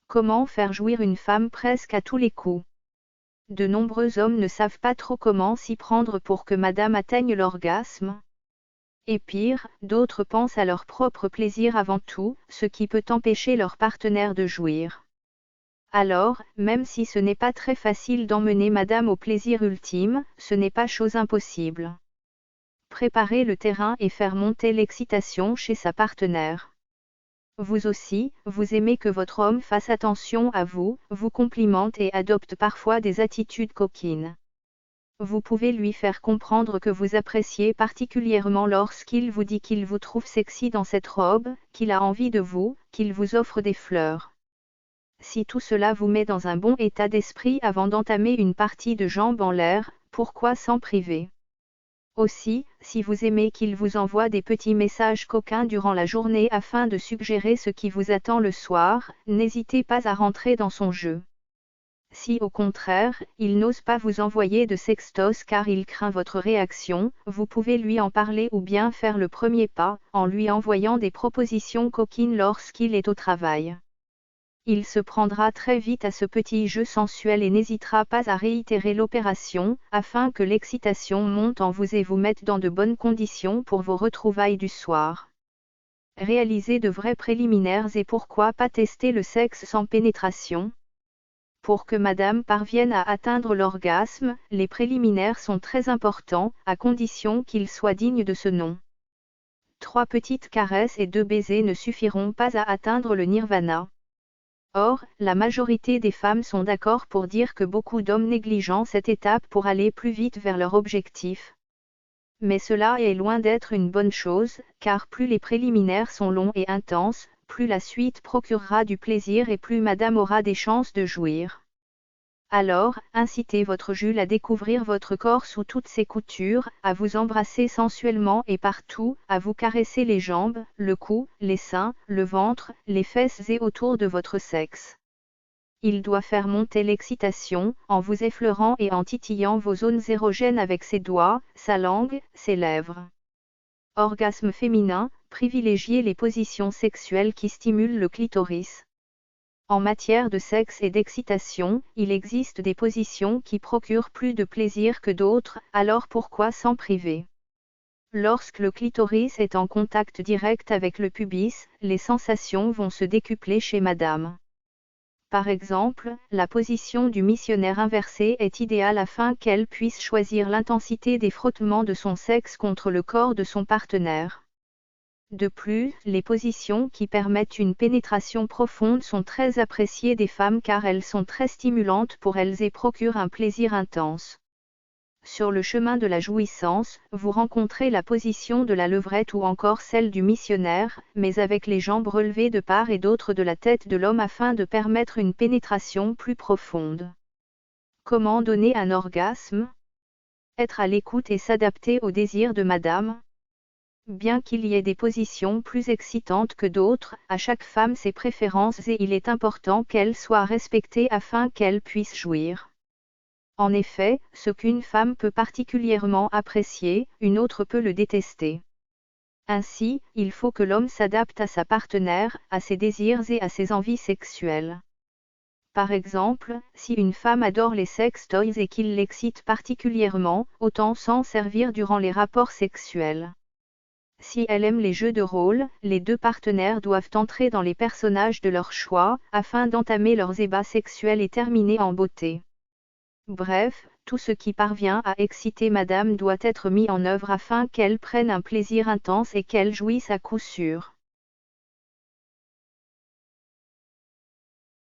Comment faire jouir une femme presque à tous les coups? De nombreux hommes ne savent pas trop comment s'y prendre pour que madame atteigne l'orgasme. Et pire, d'autres pensent à leur propre plaisir avant tout, ce qui peut empêcher leur partenaire de jouir. Alors, même si ce n'est pas très facile d'emmener madame au plaisir ultime, ce n'est pas chose impossible. Préparer le terrain et faire monter l'excitation chez sa partenaire. Vous aussi, vous aimez que votre homme fasse attention à vous, vous complimente et adopte parfois des attitudes coquines. Vous pouvez lui faire comprendre que vous appréciez particulièrement lorsqu'il vous dit qu'il vous trouve sexy dans cette robe, qu'il a envie de vous, qu'il vous offre des fleurs. Si tout cela vous met dans un bon état d'esprit avant d'entamer une partie de jambes en l'air, pourquoi s'en priver? Aussi, si vous aimez qu'il vous envoie des petits messages coquins durant la journée afin de suggérer ce qui vous attend le soir, n'hésitez pas à rentrer dans son jeu. Si au contraire, il n'ose pas vous envoyer de sextos car il craint votre réaction, vous pouvez lui en parler ou bien faire le premier pas, en lui envoyant des propositions coquines lorsqu'il est au travail. Il se prendra très vite à ce petit jeu sensuel et n'hésitera pas à réitérer l'opération, afin que l'excitation monte en vous et vous mette dans de bonnes conditions pour vos retrouvailles du soir. Réalisez de vrais préliminaires et pourquoi pas tester le sexe sans pénétration? Pour que madame parvienne à atteindre l'orgasme, les préliminaires sont très importants, à condition qu'ils soient dignes de ce nom. 3 petites caresses et 2 baisers ne suffiront pas à atteindre le nirvana. Or, la majorité des femmes sont d'accord pour dire que beaucoup d'hommes négligent cette étape pour aller plus vite vers leur objectif. Mais cela est loin d'être une bonne chose, car plus les préliminaires sont longs et intenses, plus la suite procurera du plaisir et plus madame aura des chances de jouir. Alors, incitez votre Jules à découvrir votre corps sous toutes ses coutures, à vous embrasser sensuellement et partout, à vous caresser les jambes, le cou, les seins, le ventre, les fesses et autour de votre sexe. Il doit faire monter l'excitation, en vous effleurant et en titillant vos zones érogènes avec ses doigts, sa langue, ses lèvres. Orgasme féminin, privilégiez les positions sexuelles qui stimulent le clitoris. En matière de sexe et d'excitation, il existe des positions qui procurent plus de plaisir que d'autres, alors pourquoi s'en priver? Lorsque le clitoris est en contact direct avec le pubis, les sensations vont se décupler chez madame. Par exemple, la position du missionnaire inversé est idéale afin qu'elle puisse choisir l'intensité des frottements de son sexe contre le corps de son partenaire. De plus, les positions qui permettent une pénétration profonde sont très appréciées des femmes car elles sont très stimulantes pour elles et procurent un plaisir intense. Sur le chemin de la jouissance, vous rencontrez la position de la levrette ou encore celle du missionnaire, mais avec les jambes relevées de part et d'autre de la tête de l'homme afin de permettre une pénétration plus profonde. Comment donner un orgasme? Être à l'écoute et s'adapter aux désirs de madame. Bien qu'il y ait des positions plus excitantes que d'autres, à chaque femme ses préférences et il est important qu'elles soient respectées afin qu'elle puisse jouir. En effet, ce qu'une femme peut particulièrement apprécier, une autre peut le détester. Ainsi, il faut que l'homme s'adapte à sa partenaire, à ses désirs et à ses envies sexuelles. Par exemple, si une femme adore les sex toys et qu'il l'excite particulièrement, autant s'en servir durant les rapports sexuels. Si elle aime les jeux de rôle, les deux partenaires doivent entrer dans les personnages de leur choix, afin d'entamer leurs ébats sexuels et terminer en beauté. Bref, tout ce qui parvient à exciter madame doit être mis en œuvre afin qu'elle prenne un plaisir intense et qu'elle jouisse à coup sûr.